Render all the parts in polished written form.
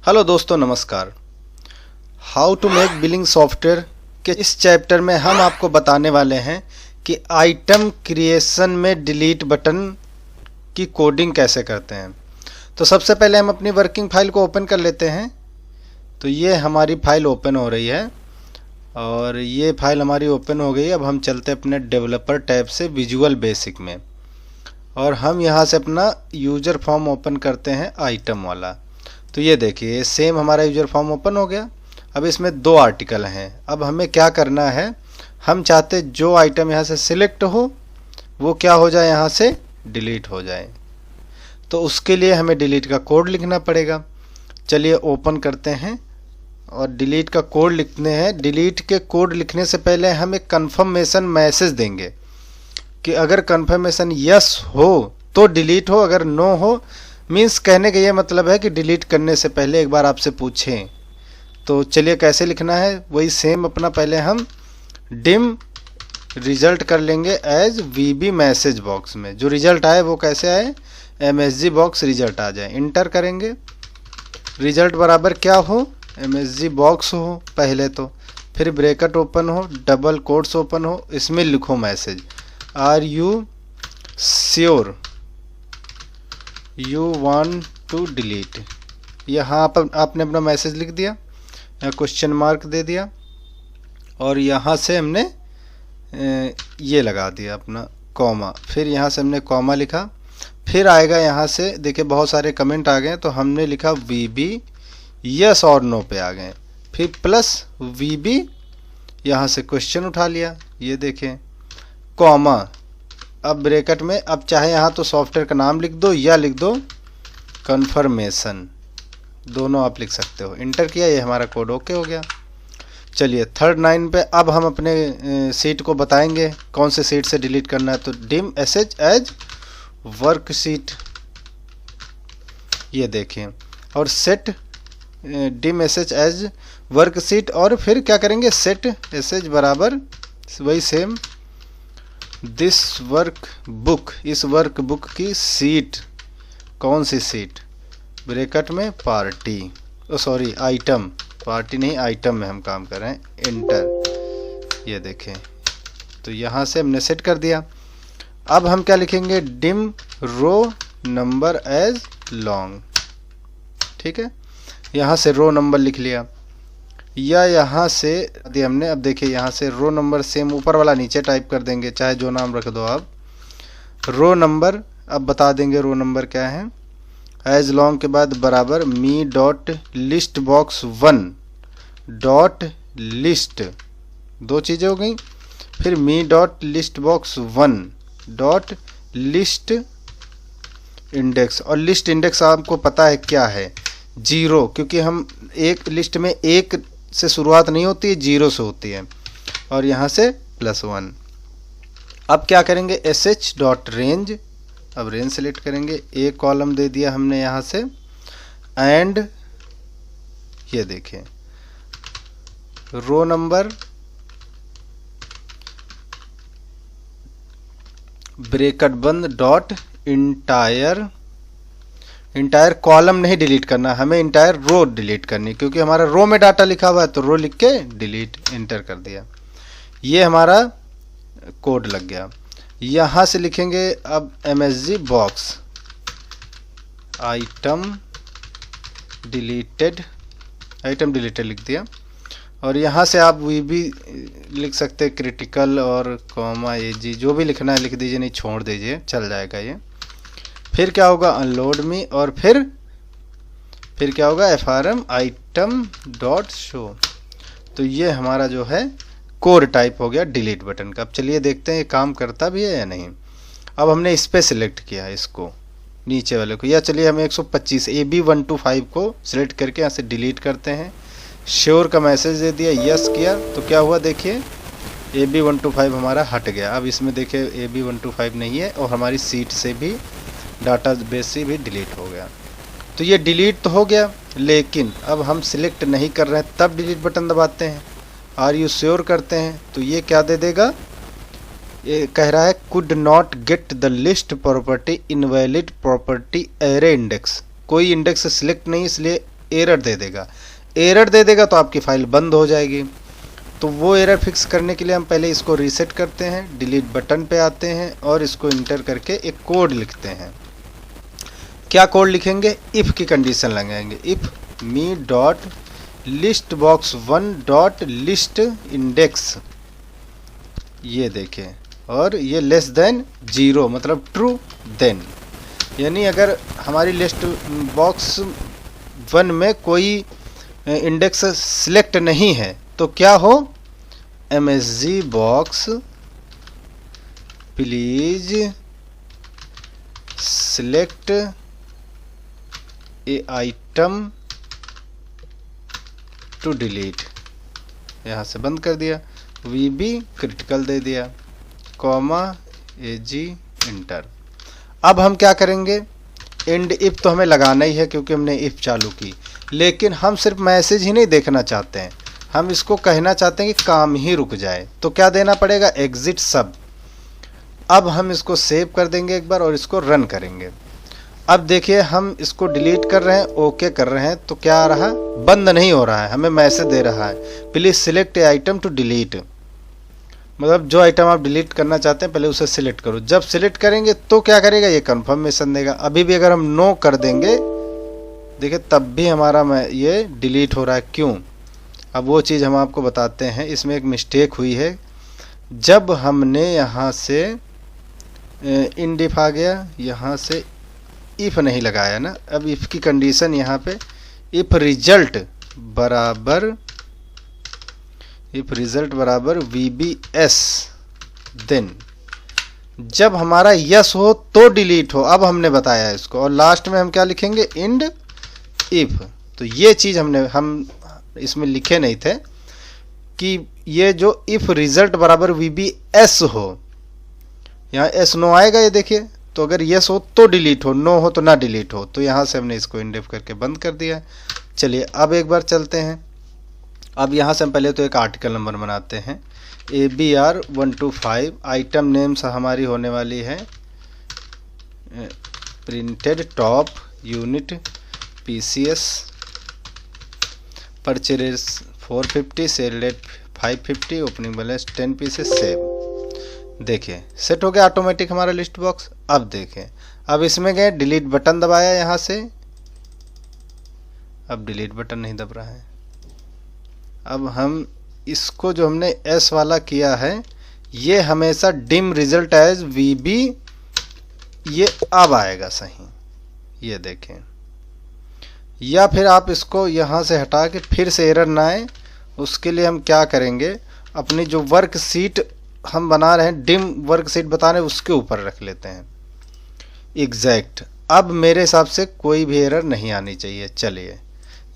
Hello दोस्तों, नमस्कार। How to make billing software के इस चैप्टर में हम आपको बताने वाले हैं कि आइटम क्रिएशन में डिलीट बटन की कोडिंग कैसे करते हैं। तो सबसे पहले हम अपनी वर्किंग फाइल को ओपन कर लेते हैं। तो ये हमारी फाइल ओपन हो रही है और ये फाइल हमारी ओपन हो गई। अब हम चलते हैं अपने डेवलपर टैब से विजुअल बेसिक में और हम यहाँ से अपना यूजर फॉर्म ओपन करते हैं आइटम वाला। तो ये देखिए सेम हमारा यूजर फॉर्म ओपन हो गया। अब इसमें 2 आर्टिकल हैं। अब हमें क्या करना है, हम चाहते जो आइटम यहाँ से सिलेक्ट हो वो क्या हो जाए, यहाँ से डिलीट हो जाए। तो उसके लिए हमें डिलीट का कोड लिखना पड़ेगा। चलिए ओपन करते हैं और डिलीट का कोड लिखते हैं। डिलीट के कोड लिखने से पहले हम एक कन्फर्मेशन मैसेज देंगे कि अगर कन्फर्मेशन यस हो तो डिलीट हो, अगर नो हो मीन्स कहने का ये मतलब है कि डिलीट करने से पहले एक बार आपसे पूछें। तो चलिए कैसे लिखना है, वही सेम अपना पहले हम डिम रिजल्ट कर लेंगे एज वीबी मैसेज बॉक्स में। जो रिजल्ट आए वो कैसे आए, एमएसजी बॉक्स रिजल्ट आ जाए। इंटर करेंगे, रिजल्ट बराबर क्या हो, एमएसजी बॉक्स हो पहले तो, फिर ब्रैकेट ओपन हो, डबल कोट्स ओपन हो, इसमें लिखो message are you sure you want to delete. यहाँ पर आपने अपना मैसेज लिख दिया, क्वेश्चन मार्क दे दिया और यहाँ से हमने ये लगा दिया अपना कॉमा, फिर यहाँ से हमने कॉमा लिखा। फिर आएगा यहाँ से, देखिए बहुत सारे कमेंट आ गए तो हमने लिखा वीबी यस और नो पे आ गए, फिर प्लस वीबी यहाँ से क्वेश्चन उठा लिया, ये देखें कॉमा। अब ब्रैकेट में, अब चाहे यहाँ तो सॉफ्टवेयर का नाम लिख दो या लिख दो कन्फर्मेशन, दोनों आप लिख सकते हो। इंटर किया, ये हमारा कोड ओके हो गया। चलिए थर्ड लाइन पे अब हम अपने सीट को बताएंगे कौन से सीट से डिलीट करना है। तो डिम एसएच एज वर्कशीट, ये देखें, और set dim SH as worksheet, और फिर क्या करेंगे सेट एसएच बराबर वही सेम दिस वर्क बुक, इस वर्क बुक की सीट, कौन सी सीट, ब्रैकेट में पार्टी, सॉरी आइटम, पार्टी नहीं आइटम में हम काम कर रहे हैं। इंटर, ये देखें। तो यहाँ से हमने सेट कर दिया। अब हम क्या लिखेंगे, dim row number as long, ठीक है। यहाँ से रो नंबर लिख लिया या यहाँ से दिया हमने। अब देखिए यहाँ से रो नंबर सेम ऊपर वाला नीचे टाइप कर देंगे, चाहे जो नाम रख दो आप। रो नंबर अब बता देंगे रो नंबर क्या है, एज लॉन्ग के बाद बराबर me dot list box 1 dot list, 2 चीज़ें हो गई। फिर me dot list box 1 dot list index, और लिस्ट इंडेक्स आपको पता है क्या है, 0, क्योंकि हम एक लिस्ट में 1 से शुरुआत नहीं होती है, 0 से होती है, और यहाँ से +1। अब क्या करेंगे, एस एच डॉट रेंज, अब रेंज सेलेक्ट करेंगे, एक कॉलम दे दिया हमने यहाँ से, एंड ये देखें रो नंबर ब्रैकेट बंद डॉट इंटायर, इंटायर कॉलम नहीं डिलीट करना, हमें इंटायर रो डिलीट करनी, क्योंकि हमारा रो में डाटा लिखा हुआ है तो रो लिख के डिलीट, इंटर कर दिया। ये हमारा कोड लग गया। यहाँ से लिखेंगे अब MSG box item deleted, item deleted लिख दिया, और यहाँ से आप वी भी लिख सकते हैं क्रिटिकल और कॉमा एजी, जो भी लिखना है लिख दीजिए, नहीं छोड़ दीजिए, चल जाएगा ये। फिर क्या होगा, अनलोड मी, और फिर क्या होगा, एफआरएम आइटम डॉट शो। तो ये हमारा जो है कोड टाइप हो गया डिलीट बटन का। अब चलिए देखते हैं ये काम करता भी है या नहीं। अब हमने इस पे सिलेक्ट किया इसको, नीचे वाले को, या चलिए हम 125 AB125 को सिलेक्ट करके यहाँ से डिलीट करते हैं। श्योर का मैसेज दे दिया, यस किया, तो क्या हुआ देखिए AB125 हमारा हट गया। अब इसमें देखिए AB125 नहीं है और हमारी सीट से भी, डाटा बेस से भी डिलीट हो गया। तो ये डिलीट तो हो गया, लेकिन अब हम सिलेक्ट नहीं कर रहे हैं, तब डिलीट बटन दबाते हैं, आर यू श्योर करते हैं, तो ये क्या दे देगा, ये कह रहा है could not get the list property invalid property array index, कोई इंडेक्स सिलेक्ट नहीं इसलिए एरर दे देगा। एरर दे देगा तो आपकी फाइल बंद हो जाएगी। तो वो एरर फिक्स करने के लिए हम पहले इसको रीसेट करते हैं, डिलीट बटन पे आते हैं और इसको इंटर करके एक कोड लिखते हैं। क्या कोड लिखेंगे? इफ़ की कंडीशन लगाएंगे, if me dot list box 1 dot list index, ये देखें, और ये लेस देन 0 मतलब ट्रू, देन यानी अगर हमारी लिस्ट बॉक्स 1 में कोई इंडेक्स सिलेक्ट नहीं है तो क्या हो, MSG box please select a item to delete, यहाँ से बंद कर दिया, VB क्रिटिकल दे दिया, कॉमा AG इंटर। अब हम क्या करेंगे, एंड इफ तो हमें लगाना ही है क्योंकि हमने इफ चालू की, लेकिन हम सिर्फ मैसेज ही नहीं देखना चाहते हैं, हम इसको कहना चाहते हैं कि काम ही रुक जाए। तो क्या देना पड़ेगा, एग्जिट सब। अब हम इसको सेव कर देंगे एक बार और इसको रन करेंगे। अब देखिए हम इसको डिलीट कर रहे हैं, ओके कर रहे हैं, तो क्या आ रहा, बंद नहीं हो रहा है, हमें मैसेज दे रहा है please select a item to delete, मतलब जो आइटम आप डिलीट करना चाहते हैं पहले उसे सिलेक्ट करो। जब सिलेक्ट करेंगे तो क्या करेगा, ये कंफर्मेशन देगा। अभी भी अगर हम नो कर देंगे, देखिए तब भी हमारा ये डिलीट हो रहा है, क्यों? अब वो चीज़ हम आपको बताते हैं। इसमें एक मिस्टेक हुई है, जब हमने यहाँ से इंडिफ आ गया, यहाँ से इफ़ नहीं लगाया ना। अब इफ़ की कंडीशन यहाँ पे इफ़ रिजल्ट बराबर VBS, देन जब हमारा यस हो तो डिलीट हो। अब हमने बताया इसको, और लास्ट में हम क्या लिखेंगे, इंड इफ। तो ये चीज़ हम इसमें लिखे नहीं थे कि ये जो इफ रिजल्ट बराबर VBS हो, यहाँ एस नो आएगा, ये देखिए। तो अगर यस हो तो डिलीट हो, नो हो तो ना डिलीट हो। तो यहाँ से हमने इसको इंडेफ करके बंद कर दिया। चलिए अब एक बार चलते हैं। अब यहाँ से हम पहले तो एक आर्टिकल नंबर बनाते हैं, ABR 125। आइटम नेम्स हमारी होने वाली है printed top unit PCS, purchase 450, cell rate 550, opening balance 10 pieces, save. देखिए सेट हो गया ऑटोमेटिक हमारा लिस्ट बॉक्स। अब देखें, अब इसमें गए, डिलीट बटन दबाया यहाँ से, अब डिलीट बटन नहीं दब रहा है। अब हम इसको जो हमने एस वाला किया है, ये हमेशा डिम रिजल्ट एज VB, ये अब आएगा सही, ये देखें। या फिर आप इसको यहाँ से हटा के फिर से एरर ना आए, उसके लिए हम क्या करेंगे, अपनी जो वर्कशीट हम बना रहे हैं, डिम वर्कशीट बता रहे हैं, उसके ऊपर रख लेते हैं एग्जैक्ट। अब मेरे हिसाब से कोई भी एरर नहीं आनी चाहिए। चलिए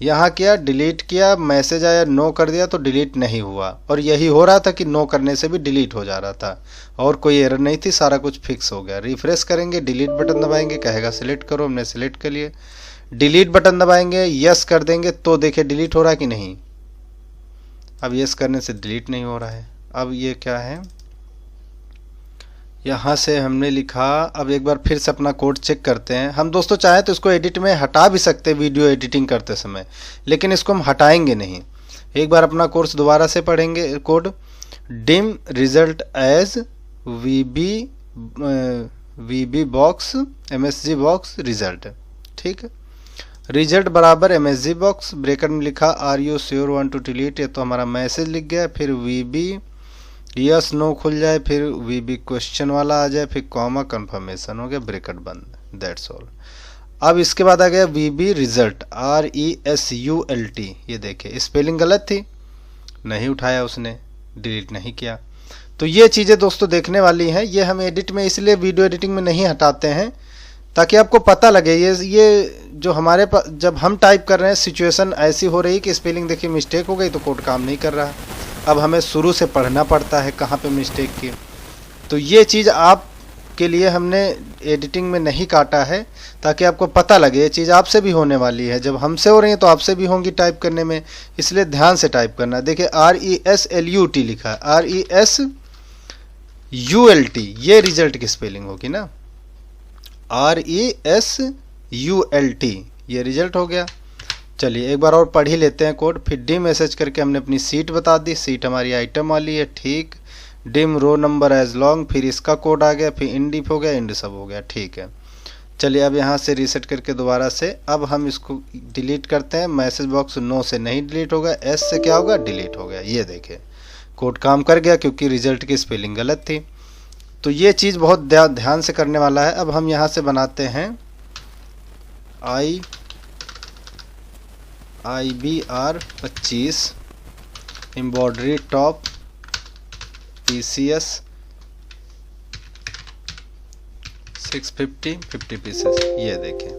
यहाँ किया, डिलीट किया, मैसेज आया, नो कर दिया तो डिलीट नहीं हुआ, और यही हो रहा था कि नो करने से भी डिलीट हो जा रहा था, और कोई एरर नहीं थी, सारा कुछ फिक्स हो गया। रिफ्रेश करेंगे, डिलीट बटन दबाएंगे, कहेगा सिलेक्ट करो, हमने सिलेक्ट कर लिए। डिलीट बटन दबाएंगे, यस कर देंगे तो देखिए डिलीट हो रहा है कि नहीं। अब यस करने से डिलीट नहीं हो रहा है। अब ये क्या है, यहाँ से हमने लिखा, अब एक बार फिर से अपना कोड चेक करते हैं। हम दोस्तों चाहें तो इसको एडिट में हटा भी सकते हैं वीडियो एडिटिंग करते समय, लेकिन इसको हम हटाएंगे नहीं। एक बार अपना कोर्स दोबारा से पढ़ेंगे, code dim result as VB box MSG box result, ठीक है। रिजल्ट बराबर MSG बॉक्स, ब्रेकेट में लिखा are you sure want to delete, ये तो हमारा मैसेज लिख गया, फिर VB यस नो खुल जाए, फिर VB क्वेश्चन वाला आ जाए, फिर कॉमा कंफर्मेशन हो गया, ब्रेकेट बंद, दैट्स ऑल। अब इसके बाद आ गया VB रिजल्ट RESULT, ये देखिए स्पेलिंग गलत थी, नहीं उठाया उसने, डिलीट नहीं किया। तो ये चीज़ें दोस्तों देखने वाली हैं। ये हम एडिट में इसलिए वीडियो एडिटिंग में नहीं हटाते हैं ताकि आपको पता लगे। ये जो हमारे पास जब हम टाइप कर रहे हैं सिचुएशन ऐसी हो रही कि स्पेलिंग देखिए मिस्टेक हो गई तो कोड काम नहीं कर रहा, अब हमें शुरू से पढ़ना पड़ता है कहाँ पे मिस्टेक की। तो ये चीज़ आपके लिए हमने एडिटिंग में नहीं काटा है ताकि आपको पता लगे ये चीज़ आपसे भी होने वाली है। जब हमसे हो रही है तो आपसे भी होंगी टाइप करने में, इसलिए ध्यान से टाइप करना। देखिए RESLUT लिखा है, RESULT, ये रिजल्ट की स्पेलिंग होगी ना, RESULT, ये रिजल्ट हो गया। चलिए एक बार और पढ़ ही लेते हैं कोड। फिर डिम मैसेज करके हमने अपनी सीट बता दी, सीट हमारी आइटम वाली है, ठीक। Dim row number as long, फिर इसका कोड आ गया, फिर इंडिप हो गया, इंड सब हो गया, ठीक है। चलिए अब यहाँ से रीसेट करके दोबारा से अब हम इसको डिलीट करते हैं। मैसेज बॉक्स नो से नहीं डिलीट होगा, एस से क्या होगा, डिलीट हो गया। ये देखें कोड काम कर गया क्योंकि रिजल्ट की स्पेलिंग गलत थी। तो ये चीज़ बहुत ध्यान से करने वाला है। अब हम यहाँ से बनाते हैं IBR 25 embroidery top PCS 650 50 pieces. ये देखें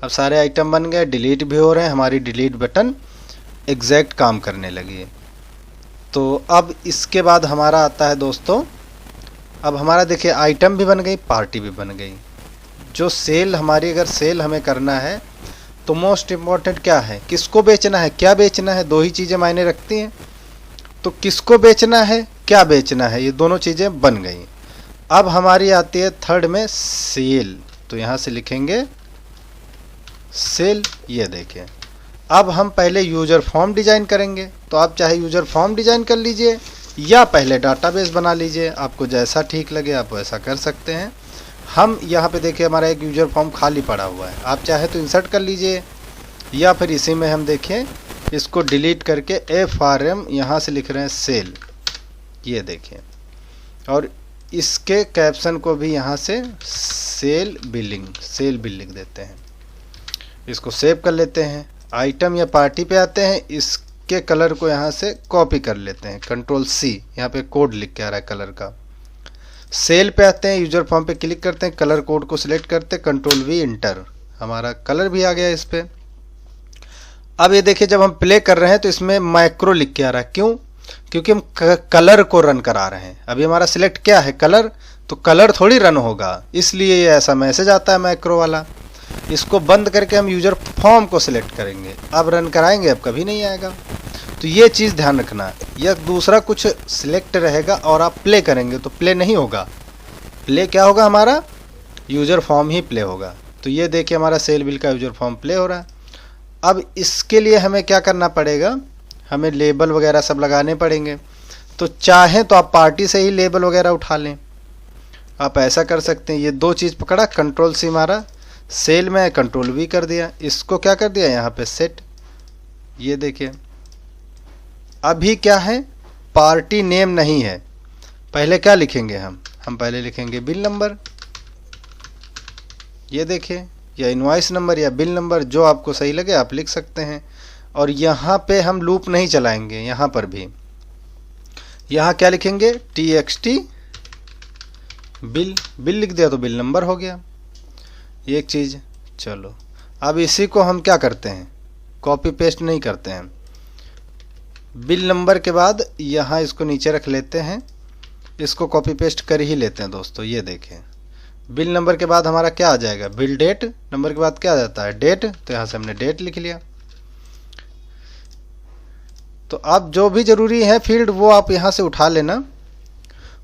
अब सारे आइटम बन गए, डिलीट भी हो रहे हैं, हमारी डिलीट बटन एग्जैक्ट काम करने लगी है। तो अब इसके बाद हमारा आता है दोस्तों, अब हमारा देखिए आइटम भी बन गई, पार्टी भी बन गई। जो सेल हमारी, अगर सेल हमें करना है तो मोस्ट इम्पॉर्टेंट क्या है, किसको बेचना है, क्या बेचना है, दो ही चीज़ें मायने रखती हैं। तो किसको बेचना है, क्या बेचना है, ये दोनों चीज़ें बन गई। अब हमारी आती है थर्ड में सेल, तो यहाँ से लिखेंगे सेल। ये देखें अब हम पहले यूज़र फॉर्म डिज़ाइन करेंगे। तो आप चाहे यूज़र फॉर्म डिज़ाइन कर लीजिए या पहले डाटाबेस बना लीजिए, आपको जैसा ठीक लगे आप वैसा कर सकते हैं। हम यहाँ पे देखिए हमारा एक यूज़र फॉर्म खाली पड़ा हुआ है, आप चाहे तो इंसर्ट कर लीजिए या फिर इसी में हम देखें इसको डिलीट करके FRM यहाँ से लिख रहे हैं सेल। ये देखें और इसके कैप्शन को भी यहाँ से सेल बिल लिख देते हैं। इसको सेव कर लेते हैं। आइटम या पार्टी पे आते हैं, इसके कलर को यहाँ से कॉपी कर लेते हैं, Ctrl+C, यहाँ पे कोड लिख के आ रहा है कलर का। सेल पे आते हैं, यूजर फॉर्म पे क्लिक करते हैं, कलर कोड को सिलेक्ट करते हैं, Ctrl+V इंटर, हमारा कलर भी आ गया इस पे। अब ये देखिए जब हम प्ले कर रहे हैं तो इसमें माइक्रो लिख के आ रहा है, क्यों, क्योंकि हम कलर को रन करा रहे हैं। अभी हमारा सिलेक्ट क्या है, कलर, तो कलर थोड़ी रन होगा, इसलिए ये ऐसा मैसेज आता है माइक्रो वाला। इसको बंद करके हम यूजर फॉर्म को सिलेक्ट करेंगे, अब रन कराएंगे, अब कभी नहीं आएगा। तो ये चीज़ ध्यान रखना। या दूसरा कुछ सिलेक्ट रहेगा और आप प्ले करेंगे तो प्ले नहीं होगा, प्ले क्या होगा, हमारा यूजर फॉर्म ही प्ले होगा। तो ये देखिए हमारा सेल बिल का यूजर फॉर्म प्ले हो रहा है। अब इसके लिए हमें क्या करना पड़ेगा, हमें लेबल वगैरह सब लगाने पड़ेंगे। तो चाहें तो आप पार्टी से ही लेबल वगैरह उठा लें, आप ऐसा कर सकते हैं। ये दो चीज़ पकड़ा, Ctrl+C मारा, सेल में Ctrl+V कर दिया, इसको क्या कर दिया यहाँ पे सेट। ये देखिए अभी क्या है, पार्टी नेम नहीं है। पहले क्या लिखेंगे हम पहले लिखेंगे बिल नंबर, ये देखिए, या इनवॉइस नंबर या बिल नंबर, जो आपको सही लगे आप लिख सकते हैं। और यहाँ पे हम लूप नहीं चलाएंगे, यहाँ पर भी यहाँ क्या लिखेंगे, TXT बिल लिख दिया तो बिल नंबर हो गया, ये एक चीज़। चलो अब इसी को हम क्या करते हैं, कॉपी पेस्ट नहीं करते हैं। बिल नंबर के बाद यहाँ इसको नीचे रख लेते हैं, इसको कॉपी पेस्ट कर ही लेते हैं दोस्तों। ये देखें बिल नंबर के बाद हमारा क्या आ जाएगा, बिल डेट, नंबर के बाद क्या आ जाता है, डेट, तो यहाँ से हमने डेट लिख लिया। तो अब जो भी ज़रूरी है फील्ड वो आप यहाँ से उठा लेना।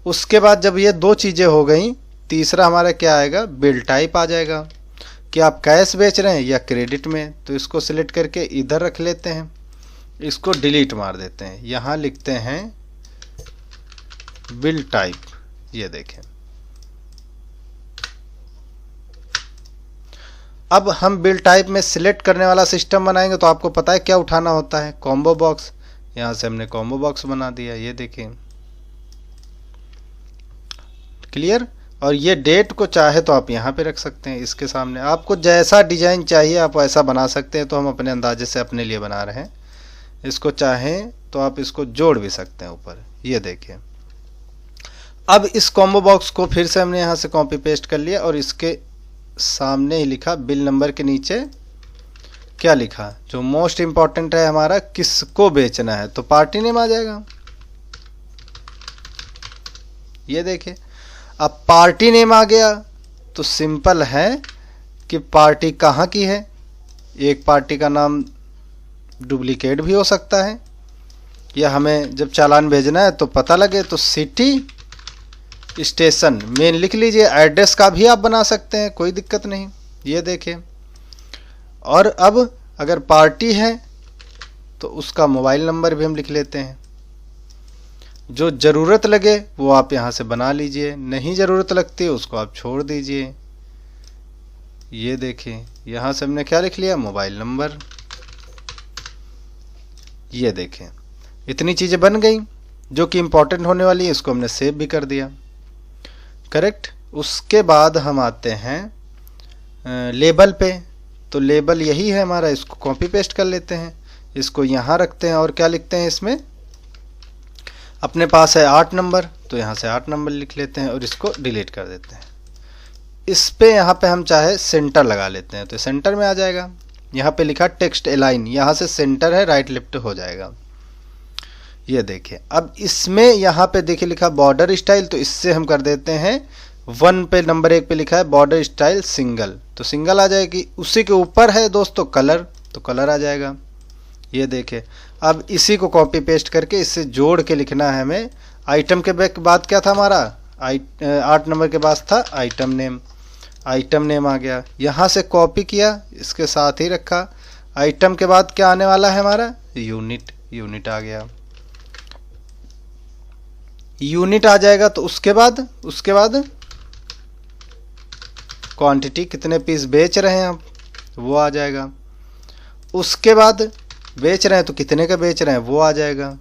उसके बाद जब ये दो चीज़ें हो गई, तीसरा हमारा क्या आएगा, बिल टाइप आ जाएगा कि आप कैश बेच रहे हैं या क्रेडिट में। तो इसको सिलेक्ट करके इधर रख लेते हैं, इसको डिलीट मार देते हैं, यहाँ लिखते हैं बिल टाइप। ये देखें अब हम बिल टाइप में सिलेक्ट करने वाला सिस्टम बनाएंगे तो आपको पता है क्या उठाना होता है, कॉम्बो बॉक्स। यहाँ से हमने कॉम्बो बॉक्स बना दिया, ये देखें क्लियर। और ये डेट को चाहे तो आप यहाँ पे रख सकते हैं, इसके सामने आपको जैसा डिजाइन चाहिए आप वैसा बना सकते हैं। तो हम अपने अंदाजे से अपने लिए बना रहे हैं, इसको चाहें तो आप इसको जोड़ भी सकते हैं ऊपर। ये देखिए अब इस कॉम्बो बॉक्स को फिर से हमने यहाँ से कॉपी पेस्ट कर लिया और इसके सामने ही लिखा, बिल नंबर के नीचे क्या लिखा, जो मोस्ट इंपॉर्टेंट है हमारा, किसको बेचना है, तो पार्टी नेम आ जाएगा। ये देखिए अब पार्टी नेम आ गया तो सिंपल है कि पार्टी कहाँ की है। एक पार्टी का नाम डुप्लीकेट भी हो सकता है, या हमें जब चालान भेजना है तो पता लगे तो सिटी स्टेशन मेन लिख लीजिए। एड्रेस का भी आप बना सकते हैं, कोई दिक्कत नहीं। ये देखें और अब अगर पार्टी है तो उसका मोबाइल नंबर भी हम लिख लेते हैं। जो ज़रूरत लगे वो आप यहाँ से बना लीजिए, नहीं ज़रूरत लगती है उसको आप छोड़ दीजिए। ये देखें, यहाँ से हमने क्या लिख लिया, मोबाइल नंबर। ये देखें, इतनी चीज़ें बन गई जो कि इम्पोर्टेंट होने वाली है। इसको हमने सेव भी कर दिया, करेक्ट। उसके बाद हम आते हैं लेबल पे। तो लेबल यही है हमारा, इसको कॉपी पेस्ट कर लेते हैं, इसको यहाँ रखते हैं और क्या लिखते हैं इसमें, अपने पास है 8 नंबर तो यहाँ से 8 नंबर लिख लेते हैं और इसको डिलीट कर देते हैं। इस पे यहाँ पे हम चाहे सेंटर लगा लेते हैं तो सेंटर में आ जाएगा। यहाँ पे लिखा टेक्स्ट अलाइन, यहाँ से सेंटर है, राइट लेफ्ट हो जाएगा। ये देखिए, अब इसमें यहाँ पे देखिए लिखा बॉर्डर स्टाइल, तो इससे हम कर देते हैं 1 पे, नंबर 1 पे लिखा है बॉर्डर स्टाइल सिंगल, तो सिंगल आ जाएगी। उसी के ऊपर है दोस्तों कलर, तो कलर आ जाएगा। ये देखे, अब इसी को कॉपी पेस्ट करके इससे जोड़ के लिखना है हमें। आइटम के बाद क्या था हमारा, 8 नंबर के पास था आइटम नेम, आइटम नेम आ गया। यहाँ से कॉपी किया, इसके साथ ही रखा। आइटम के बाद क्या आने वाला है हमारा, यूनिट, यूनिट आ गया। यूनिट आ जाएगा तो उसके बाद क्वांटिटी, कितने पीस बेच रहे हैं आप, वो आ जाएगा। उसके बाद बेच रहे हैं तो कितने का बेच रहे हैं वो आ जाएगा।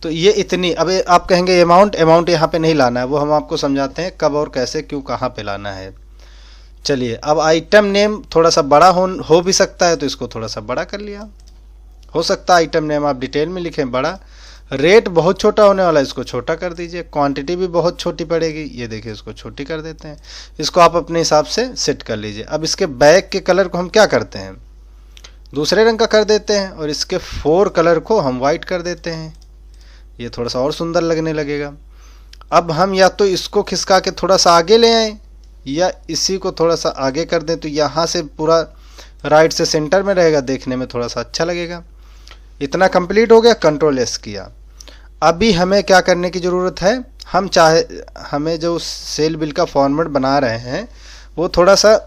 तो ये इतनी, अब आप कहेंगे अमाउंट यहाँ पे नहीं लाना है, वो हम आपको समझाते हैं कब और कैसे क्यों कहाँ पे लाना है। चलिए, अब आइटम नेम थोड़ा सा बड़ा हो भी सकता है तो इसको थोड़ा सा बड़ा कर लिया। हो सकता है आइटम नेम आप डिटेल में लिखें बड़ा। रेट बहुत छोटा होने वाला है, इसको छोटा कर दीजिए। क्वांटिटी भी बहुत छोटी पड़ेगी, ये देखिए इसको छोटी कर देते हैं। इसको आप अपने हिसाब से सेट कर लीजिए। अब इसके बैक के कलर को हम क्या करते हैं, दूसरे रंग का कर देते हैं और इसके 4 कलर को हम वाइट कर देते हैं। ये थोड़ा सा और सुंदर लगने लगेगा। अब हम या तो इसको खिसका के थोड़ा सा आगे ले आएँ या इसी को थोड़ा सा आगे कर दें, तो यहाँ से पूरा राइट से सेंटर में रहेगा, देखने में थोड़ा सा अच्छा लगेगा। इतना कंप्लीट हो गया, कंट्रोल एस किया। अभी हमें क्या करने की ज़रूरत है, हमें जो सेल बिल का फॉर्मेट बना रहे हैं वो थोड़ा सा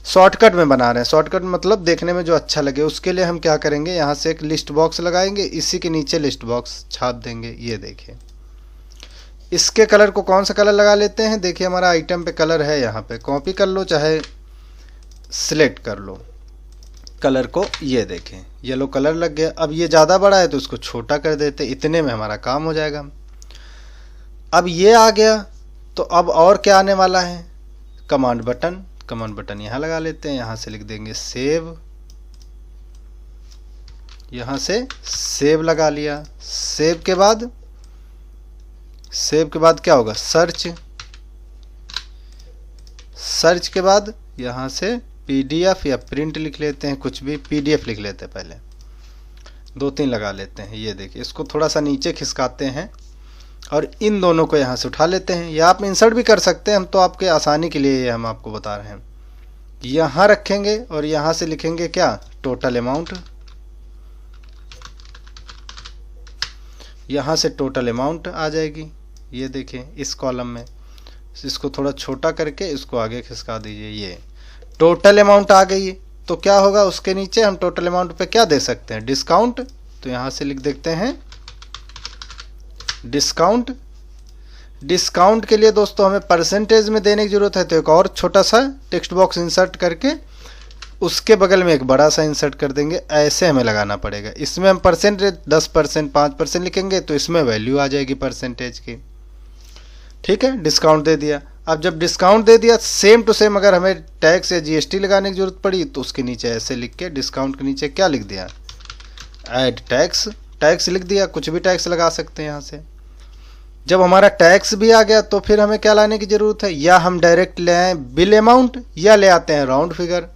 शॉर्टकट में बना रहे हैं। शॉर्टकट मतलब देखने में जो अच्छा लगे। उसके लिए हम क्या करेंगे, यहाँ से एक लिस्ट बॉक्स लगाएंगे, इसी के नीचे लिस्ट बॉक्स छाप देंगे। ये देखिए, इसके कलर को कौन सा कलर लगा लेते हैं, देखिए हमारा आइटम पे कलर है, यहाँ पे कॉपी कर लो चाहे सिलेक्ट कर लो कलर को। ये देखें येलो कलर लग गया। अब ये ज़्यादा बड़ा है तो इसको छोटा कर देते, इतने में हमारा काम हो जाएगा। अब ये आ गया तो अब और क्या आने वाला है, कमांड बटन। कमांड बटन यहाँ लगा लेते हैं, यहाँ से लिख देंगे सेव, यहाँ से सेव लगा लिया। सेव के बाद क्या होगा, सर्च। सर्च के बाद यहाँ से PDF या प्रिंट लिख लेते हैं, कुछ भी, PDF लिख लेते हैं पहले, 2-3 लगा लेते हैं। ये देखिए, इसको थोड़ा सा नीचे खिसकाते हैं और इन दोनों को यहाँ से उठा लेते हैं, या आप इंसर्ट भी कर सकते हैं। हम तो आपके आसानी के लिए ये हम आपको बता रहे हैं। यहाँ रखेंगे और यहाँ से लिखेंगे क्या, टोटल अमाउंट। यहाँ से टोटल अमाउंट आ जाएगी। ये देखें इस कॉलम में, इसको थोड़ा छोटा करके इसको आगे खिसका दीजिए। ये टोटल अमाउंट आ गई। तो क्या होगा, उसके नीचे हम टोटल अमाउंट पे क्या दे सकते हैं, डिस्काउंट। तो यहाँ से लिख देते हैं डिस्काउंट। डिस्काउंट के लिए दोस्तों हमें परसेंटेज में देने की ज़रूरत है, तो एक और छोटा सा टेक्स्ट बॉक्स इंसर्ट करके उसके बगल में एक बड़ा सा इंसर्ट कर देंगे। ऐसे हमें लगाना पड़ेगा। इसमें हम परसेंटेज 10%, 5% लिखेंगे तो इसमें वैल्यू आ जाएगी परसेंटेज की। ठीक है, डिस्काउंट दे दिया। अब जब डिस्काउंट दे दिया, सेम टू सेम अगर हमें टैक्स या GST लगाने की ज़रूरत पड़ी तो उसके नीचे ऐसे लिख के डिस्काउंट के नीचे क्या लिख दिया, ऐड टैक्स। टैक्स लिख दिया, कुछ भी टैक्स लगा सकते हैं यहाँ से। जब हमारा टैक्स भी आ गया तो फिर हमें क्या लाने की ज़रूरत है, या हम डायरेक्ट ले आएँ बिल अमाउंट या ले आते हैं राउंड फिगर।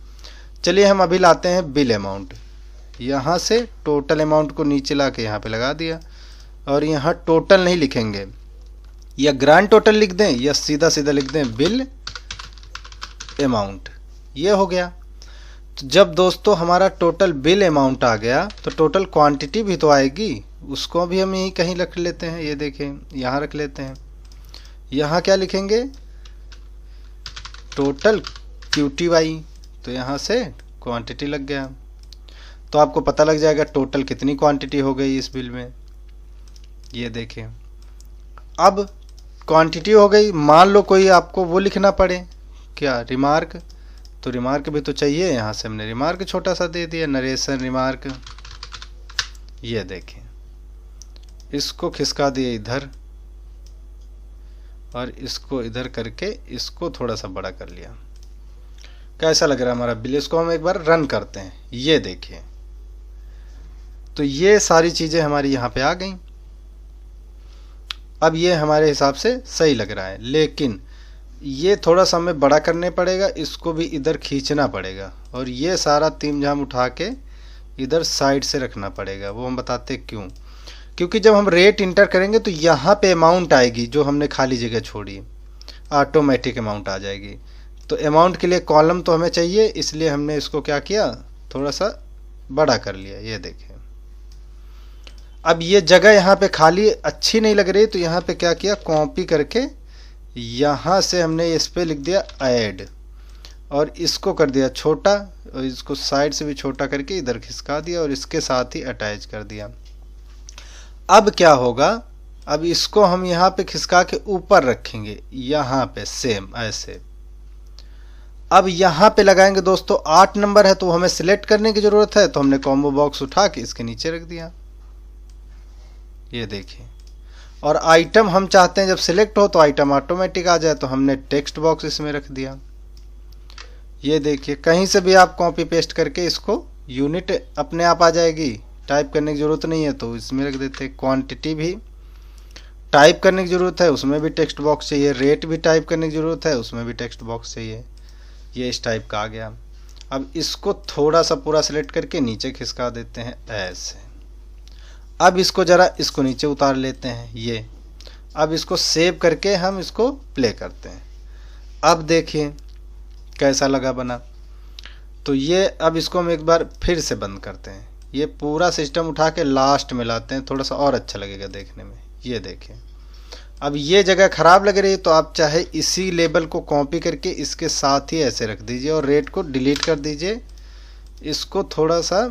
चलिए हम अभी लाते हैं बिल अमाउंट। यहाँ से टोटल अमाउंट को नीचे ला के यहाँ पे लगा दिया और यहाँ टोटल नहीं लिखेंगे, या ग्रांड टोटल लिख दें या सीधा सीधा लिख दें बिल अमाउंट। ये हो गया। तो जब दोस्तों हमारा टोटल बिल अमाउंट आ गया तो टोटल क्वांटिटी भी तो आएगी, उसको भी हम यहीं कहीं रख लेते हैं। ये देखें यहाँ रख लेते हैं। यहाँ क्या लिखेंगे, टोटल QTY। तो यहाँ से क्वांटिटी लग गया। तो आपको पता लग जाएगा टोटल कितनी क्वांटिटी हो गई इस बिल में। ये देखें, अब क्वांटिटी हो गई। मान लो कोई आपको वो लिखना पड़े, क्या, रिमार्क, तो रिमार्क भी तो चाहिए। यहाँ से हमने रिमार्क छोटा सा दे दिया, नरेशन रिमार्क। ये देखें, इसको खिसका दिए इधर और इसको इधर करके इसको थोड़ा सा बड़ा कर लिया। कैसा लग रहा है हमारा बिल? इसको हम एक बार रन करते हैं। ये देखिए, तो ये सारी चीज़ें हमारी यहाँ पे आ गई। अब ये हमारे हिसाब से सही लग रहा है, लेकिन ये थोड़ा सा हमें बड़ा करने पड़ेगा, इसको भी इधर खींचना पड़ेगा और ये सारा तीमझाम उठा के इधर साइड से रखना पड़ेगा। वो हम बताते क्यों, क्योंकि जब हम रेट इंटर करेंगे तो यहाँ पे अमाउंट आएगी जो हमने खाली जगह छोड़ी, ऑटोमेटिक अमाउंट आ जाएगी। तो अमाउंट के लिए कॉलम तो हमें चाहिए, इसलिए हमने इसको क्या किया, थोड़ा सा बड़ा कर लिया। ये देखें, अब ये जगह यहाँ पे खाली अच्छी नहीं लग रही, तो यहाँ पे क्या किया, कॉपी करके यहाँ से हमने इस पे लिख दिया ऐड और इसको कर दिया छोटा और इसको साइड से भी छोटा करके इधर खिसका दिया और इसके साथ ही अटैच कर दिया। अब क्या होगा, अब इसको हम यहाँ पे खिसका के ऊपर रखेंगे, यहाँ पे सेम ऐसे। अब यहाँ पे लगाएंगे दोस्तों, 8 नंबर है तो हमें सिलेक्ट करने की जरूरत है, तो हमने कॉम्बो बॉक्स उठा के इसके नीचे रख दिया। ये देखिए, और आइटम हम चाहते हैं जब सिलेक्ट हो तो आइटम ऑटोमेटिक आ जाए, तो हमने टेक्स्ट बॉक्स इसमें रख दिया। ये देखिए, कहीं से भी आप कॉपी पेस्ट करके इसको यूनिट अपने आप आ जाएगी, टाइप करने की ज़रूरत नहीं है, तो इसमें रख देते हैं। क्वांटिटी भी टाइप करने की ज़रूरत है, उसमें भी टेक्स्ट बॉक्स चाहिए। रेट भी टाइप करने की ज़रूरत है, उसमें भी टेक्स्ट बॉक्स चाहिए। ये इस टाइप का आ गया। अब इसको थोड़ा सा पूरा सिलेक्ट करके नीचे खिसका देते हैं ऐसे। अब इसको ज़रा इसको नीचे उतार लेते हैं। ये अब इसको सेव करके हम इसको प्ले करते हैं। अब देखिए कैसा लगा बना। तो ये अब इसको हम एक बार फिर से बंद करते हैं। ये पूरा सिस्टम उठा के लास्ट में लाते हैं, थोड़ा सा और अच्छा लगेगा देखने में। ये देखिए, अब ये जगह ख़राब लग रही है तो आप चाहे इसी लेबल को कॉपी करके इसके साथ ही ऐसे रख दीजिए और रेट को डिलीट कर दीजिए। इसको थोड़ा सा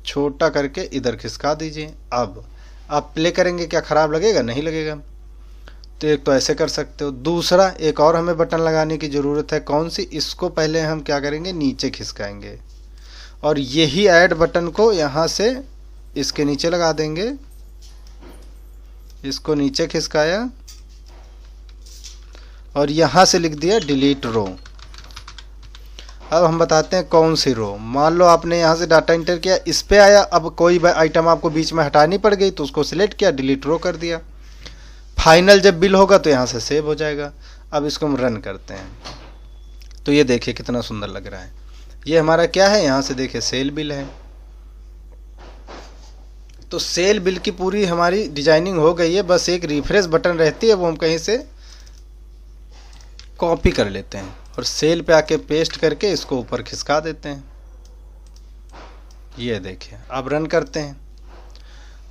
छोटा करके इधर खिसका दीजिए। अब आप प्ले करेंगे, क्या ख़राब लगेगा? नहीं लगेगा। तो एक तो ऐसे कर सकते हो। दूसरा, एक और हमें बटन लगाने की ज़रूरत है। कौन सी? इसको पहले हम क्या करेंगे, नीचे खिसकाएंगे और यही ऐड बटन को यहाँ से इसके नीचे लगा देंगे। इसको नीचे खिसकाया और यहाँ से लिख दिया डिलीट रो। अब हम बताते हैं कौन सी रो। मान लो आपने यहाँ से डाटा इंटर किया, इस पे आया, अब कोई आइटम आपको बीच में हटानी पड़ गई तो उसको सिलेक्ट किया, डिलीट रो कर दिया। फाइनल जब बिल होगा तो यहाँ से सेव हो जाएगा। अब इसको हम रन करते हैं तो ये देखिए कितना सुंदर लग रहा है। ये हमारा क्या है, यहाँ से देखिए सेल बिल है। तो सेल बिल की पूरी हमारी डिजाइनिंग हो गई है। बस एक रिफ्रेश बटन रहती है, वो हम कहीं से कॉपी कर लेते हैं और सेल पे आके पेस्ट करके इसको ऊपर खिसका देते हैं। ये देखिए, अब रन करते हैं।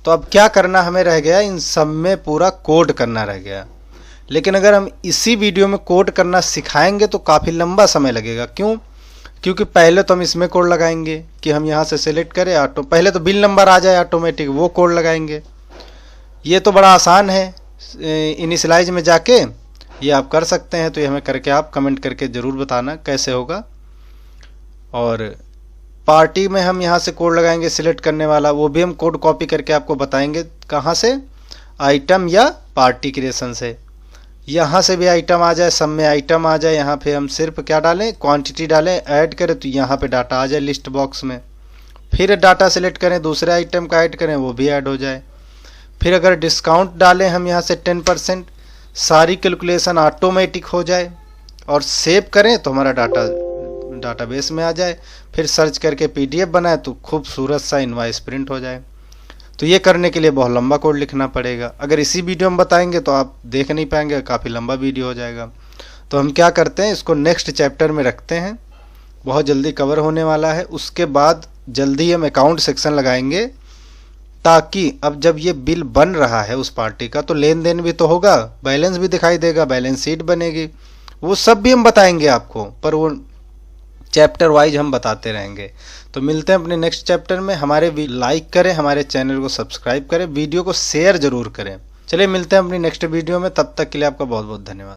तो अब क्या करना हमें रह गया, इन सब में पूरा कोड करना रह गया। लेकिन अगर हम इसी वीडियो में कोड करना सिखाएंगे तो काफ़ी लंबा समय लगेगा। क्यों? क्योंकि पहले तो हम इसमें कोड लगाएंगे कि हम यहाँ से सेलेक्ट करें पहले तो बिल नंबर आ जाए ऑटोमेटिक, वो कोड लगाएंगे। ये तो बड़ा आसान है, इनिशियलाइज में जाके ये आप कर सकते हैं। तो ये हमें करके आप कमेंट करके ज़रूर बताना कैसे होगा। और पार्टी में हम यहाँ से कोड लगाएंगे सिलेक्ट करने वाला, वो भी हम कोड कॉपी करके आपको बताएंगे। कहाँ से? आइटम या पार्टी क्रिएशन से। यहाँ से भी आइटम आ जाए, सब में आइटम आ जाए। यहाँ पे हम सिर्फ क्या डालें, क्वांटिटी डालें, ऐड करें तो यहाँ पे डाटा आ जाए लिस्ट बॉक्स में। फिर डाटा सिलेक्ट करें, दूसरे आइटम का ऐड करें, वो भी ऐड हो जाए। फिर अगर डिस्काउंट डालें हम यहाँ से 10%, सारी कैलकुलेशन ऑटोमेटिक हो जाए और सेव करें तो हमारा डाटाबेस में आ जाए। फिर सर्च करके PDF बनाए तो खूबसूरत सा इनवॉइस प्रिंट हो जाए। तो ये करने के लिए बहुत लंबा कोड लिखना पड़ेगा। अगर इसी वीडियो में बताएंगे तो आप देख नहीं पाएंगे, काफ़ी लंबा वीडियो हो जाएगा। तो हम क्या करते हैं, इसको नेक्स्ट चैप्टर में रखते हैं, बहुत जल्दी कवर होने वाला है। उसके बाद जल्दी हम अकाउंट सेक्शन लगाएंगे, ताकि अब जब ये बिल बन रहा है उस पार्टी का तो लेन देन भी तो होगा, बैलेंस भी दिखाई देगा, बैलेंस शीट बनेगी, वो सब भी हम बताएंगे आपको। पर वो चैप्टर वाइज हम बताते रहेंगे। तो मिलते हैं अपने नेक्स्ट चैप्टर में। हमारे लाइक करें, हमारे चैनल को सब्सक्राइब करें, वीडियो को शेयर जरूर करें। चलिए मिलते हैं अपनी नेक्स्ट वीडियो में, तब तक के लिए आपका बहुत बहुत धन्यवाद।